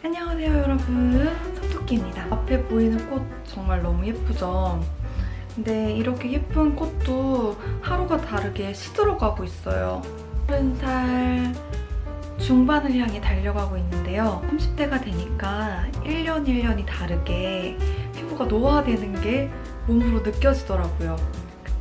안녕하세요 여러분, 손토끼입니다. 앞에 보이는 꽃 정말 너무 예쁘죠? 근데 이렇게 예쁜 꽃도 하루가 다르게 시들어가고 있어요. 30살 중반을 향해 달려가고 있는데요. 30대가 되니까 1년 1년이 다르게 피부가 노화되는 게 몸으로 느껴지더라고요.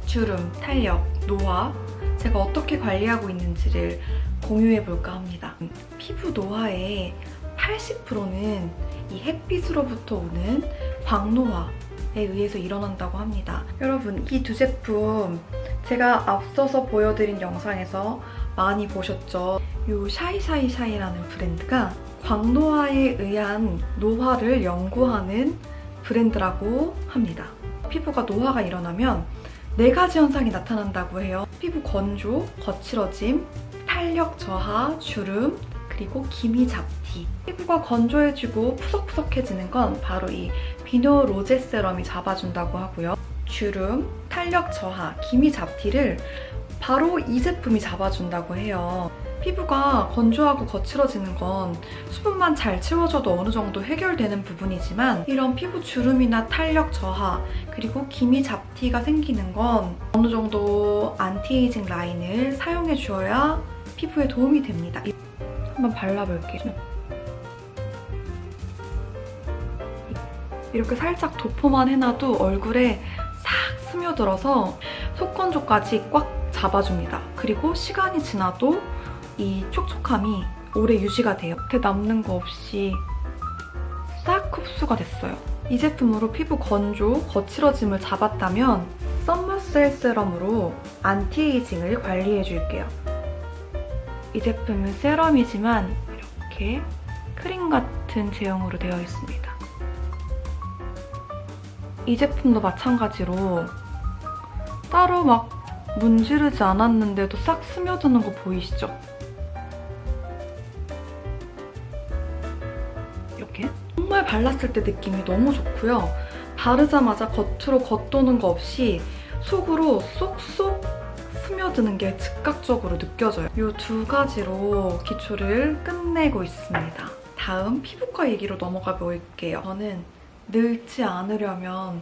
주름, 탄력, 노화, 제가 어떻게 관리하고 있는지를 공유해볼까 합니다. 피부 노화의 80%는 이 햇빛으로부터 오는 광노화에 의해서 일어난다고 합니다. 여러분, 이 두 제품 제가 앞서서 보여드린 영상에서 많이 보셨죠? 이 샤이샤이샤이라는 브랜드가 광노화에 의한 노화를 연구하는 브랜드라고 합니다. 피부가 노화가 일어나면 4가지 현상이 나타난다고 해요. 피부 건조, 거칠어짐, 탄력 저하, 주름, 그리고 기미 잡티. 피부가 건조해지고 푸석푸석해지는 건 바로 이 비노 로제 세럼이 잡아준다고 하고요. 주름, 탄력 저하, 기미 잡티를 바로 이 제품이 잡아준다고 해요. 피부가 건조하고 거칠어지는 건 수분만 잘 채워줘도 어느 정도 해결되는 부분이지만 이런 피부 주름이나 탄력 저하 그리고 기미 잡티가 생기는 건 어느 정도 안티에이징 라인을 사용해 주어야 피부에 도움이 됩니다. 한번 발라볼게요. 이렇게 살짝 도포만 해놔도 얼굴에 싹 스며들어서 속건조까지 꽉 잡아줍니다. 그리고 시간이 지나도 이 촉촉함이 오래 유지가 돼요. 겉에 남는 거 없이 싹 흡수가 됐어요. 이 제품으로 피부 건조, 거칠어짐을 잡았다면 썸머셀 세럼으로 안티에이징을 관리해줄게요. 이 제품은 세럼이지만 이렇게 크림 같은 제형으로 되어 있습니다. 이 제품도 마찬가지로 따로 막 문지르지 않았는데도 싹 스며드는 거 보이시죠? 이렇게 정말 발랐을 때 느낌이 너무 좋고요. 바르자마자 겉으로 겉도는 거 없이 속으로 쏙쏙 스며드는 게 즉각적으로 느껴져요. 이 두 가지로 기초를 끝내고 있습니다. 다음 피부과 얘기로 넘어가 볼게요. 저는 늙지 않으려면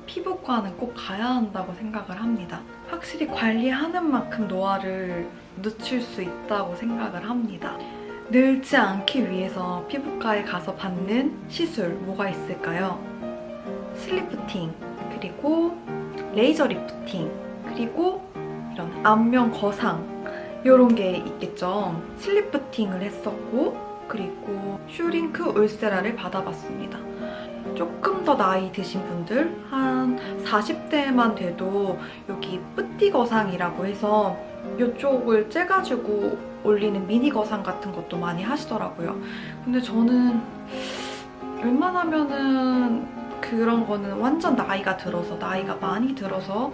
피부과는 꼭 가야 한다고 생각을 합니다. 확실히 관리하는 만큼 노화를 늦출 수 있다고 생각을 합니다. 늙지 않기 위해서 피부과에 가서 받는 시술 뭐가 있을까요? 슬리프팅, 그리고 레이저 리프팅, 그리고 이런 안면 거상 이런 게 있겠죠. 슬리프팅을 했었고 그리고 슈링크 울세라를 받아봤습니다. 조금 더 나이 드신 분들 한 40대만 돼도 여기 뿌띠 거상이라고 해서 이쪽을 째가지고 올리는 미니 거상 같은 것도 많이 하시더라고요. 근데 저는 웬만하면은 그런 거는 완전 나이가 많이 들어서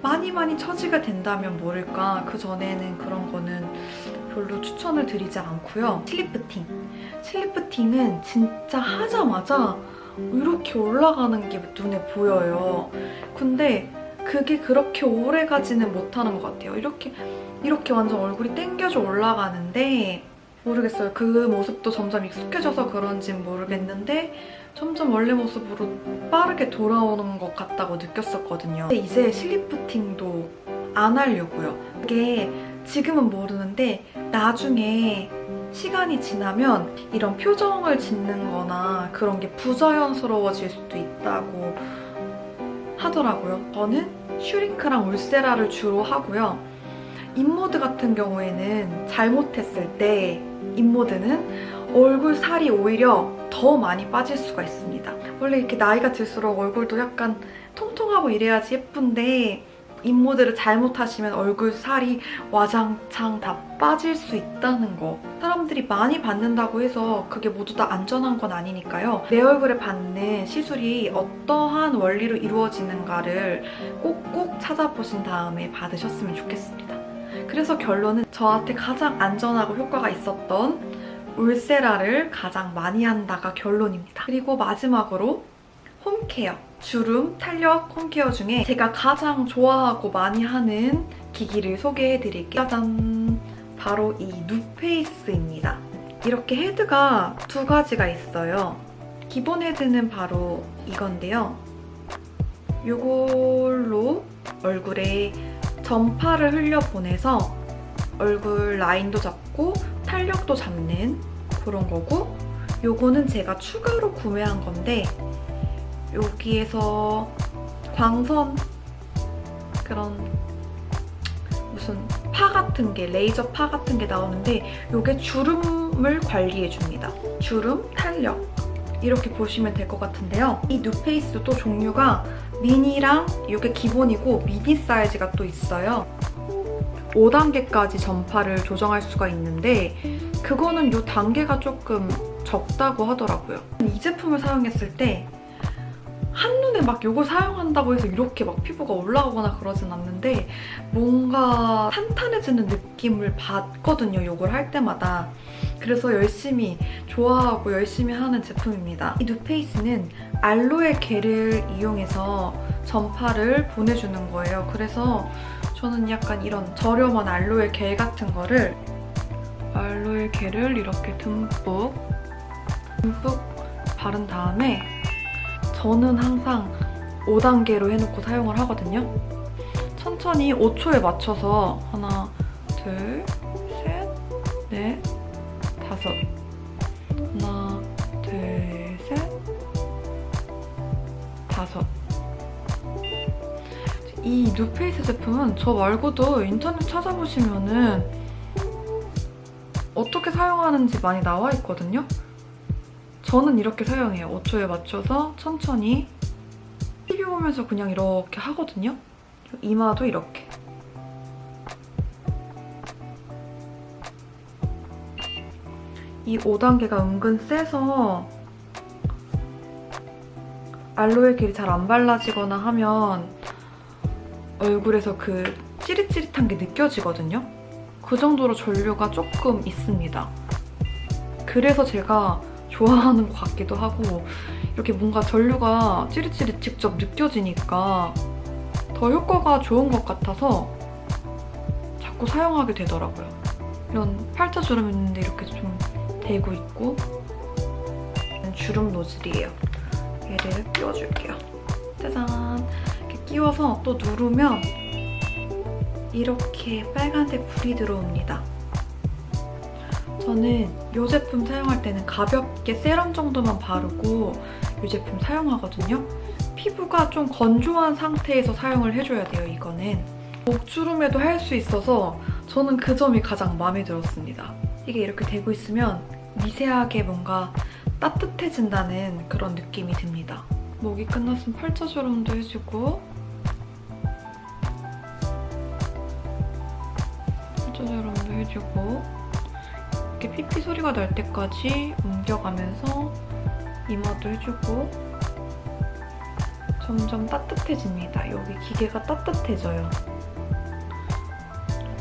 많이 처지가 된다면 모를까 그전에는 그런 거는 별로 추천을 드리지 않고요. 슬리프팅은 진짜 하자마자 이렇게 올라가는 게 눈에 보여요. 근데 그게 그렇게 오래 가지는 못하는 것 같아요. 이렇게 완전 얼굴이 땡겨져 올라가는데 모르겠어요. 그 모습도 점점 익숙해져서 그런진 모르겠는데 점점 원래 모습으로 빠르게 돌아오는 것 같다고 느꼈었거든요. 근데 이제 슬리프팅도 안 하려고요. 이게 지금은 모르는데 나중에 시간이 지나면 이런 표정을 짓는 거나 그런 게 부자연스러워질 수도 있다고 하더라고요. 저는 슈링크랑 울세라를 주로 하고요. 인모드 같은 경우에는 잘못했을 때 인모드는 얼굴 살이 오히려 더 많이 빠질 수가 있습니다. 원래 이렇게 나이가 들수록 얼굴도 약간 통통하고 이래야지 예쁜데 인모드를 잘못하시면 얼굴 살이 와장창 다 빠질 수 있다는 거. 사람들이 많이 받는다고 해서 그게 모두 다 안전한 건 아니니까요. 내 얼굴에 받는 시술이 어떠한 원리로 이루어지는가를 꼭꼭 찾아보신 다음에 받으셨으면 좋겠습니다. 그래서 결론은 저한테 가장 안전하고 효과가 있었던 울세라를 가장 많이 한다가 결론입니다. 그리고 마지막으로 홈케어. 주름, 탄력 홈케어 중에 제가 가장 좋아하고 많이 하는 기기를 소개해드릴게요. 짜잔! 바로 이 누페이스입니다. 이렇게 헤드가 두 가지가 있어요. 기본 헤드는 바로 이건데요. 이걸로 얼굴에 전파를 흘려보내서 얼굴 라인도 잡고 탄력도 잡는 그런 거고, 요거는 제가 추가로 구매한 건데 여기에서 광선 그런 무슨 파 같은 게, 레이저 파 같은 게 나오는데 요게 주름을 관리해줍니다. 주름, 탄력 이렇게 보시면 될 것 같은데요. 이 누페이스도 종류가 미니랑 이게 기본이고 미니 사이즈가 또 있어요. 5단계까지 전파를 조정할 수가 있는데 그거는 이 단계가 조금 적다고 하더라고요. 이 제품을 사용했을 때 한눈에 막 이거 사용한다고 해서 이렇게 막 피부가 올라가거나 그러진 않는데 뭔가 탄탄해지는 느낌을 받거든요, 이걸 할 때마다. 그래서 열심히 좋아하고 열심히 하는 제품입니다. 이 누페이스는 알로에 겔을 이용해서 전파를 보내주는 거예요. 그래서 저는 약간 이런 저렴한 알로에 겔 같은 거를, 알로에 겔을 이렇게 듬뿍 바른 다음에 저는 항상 5단계로 해놓고 사용을 하거든요. 천천히 5초에 맞춰서 하나, 둘, 셋, 넷, 다섯. 하나, 둘, 셋, 다섯. 이 누페이스 제품은 저 말고도 인터넷 찾아보시면은 어떻게 사용하는지 많이 나와 있거든요. 저는 이렇게 사용해요. 5초에 맞춰서 천천히 TV 보면서 그냥 이렇게 하거든요. 이마도 이렇게. 이 5단계가 은근 세서 알로에 겔이 잘 안 발라지거나 하면 얼굴에서 그 찌릿찌릿한 게 느껴지거든요. 그 정도로 전류가 조금 있습니다. 그래서 제가 좋아하는 것 같기도 하고, 이렇게 뭔가 전류가 찌릿찌릿 직접 느껴지니까 더 효과가 좋은 것 같아서 자꾸 사용하게 되더라고요. 이런 팔자 주름 있는데 이렇게 좀 대고 있고, 주름 노즐이에요. 얘를 끼워줄게요. 짜잔! 이렇게 끼워서 또 누르면 이렇게 빨간색 불이 들어옵니다. 저는 이 제품 사용할 때는 가볍게 세럼 정도만 바르고 이 제품 사용하거든요. 피부가 좀 건조한 상태에서 사용을 해줘야 돼요, 이거는. 목주름에도 할 수 있어서 저는 그 점이 가장 마음에 들었습니다. 이게 이렇게 되고 있으면 미세하게 뭔가 따뜻해진다는 그런 느낌이 듭니다. 목이 끝났으면 팔자주름도 해주고, 팔자주름도 해주고, 이렇게 피피 소리가 날 때까지 옮겨가면서 이마도 해주고, 점점 따뜻해집니다. 여기 기계가 따뜻해져요.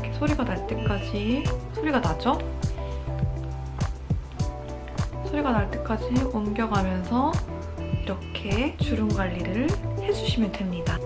이렇게 소리가 날 때까지, 소리가 나죠? 소리가 날 때까지 옮겨가면서 이렇게 주름 관리를 해주시면 됩니다.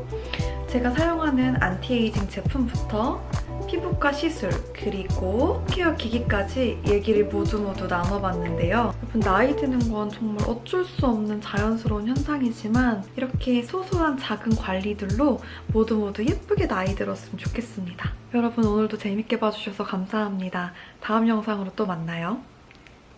제가 사용하는 안티에이징 제품부터 피부과 시술, 그리고 케어 기기까지 얘기를 모두 나눠봤는데요. 여러분, 나이 드는 건 정말 어쩔 수 없는 자연스러운 현상이지만 이렇게 소소한 작은 관리들로 모두 예쁘게 나이 들었으면 좋겠습니다. 여러분, 오늘도 재밌게 봐주셔서 감사합니다. 다음 영상으로 또 만나요.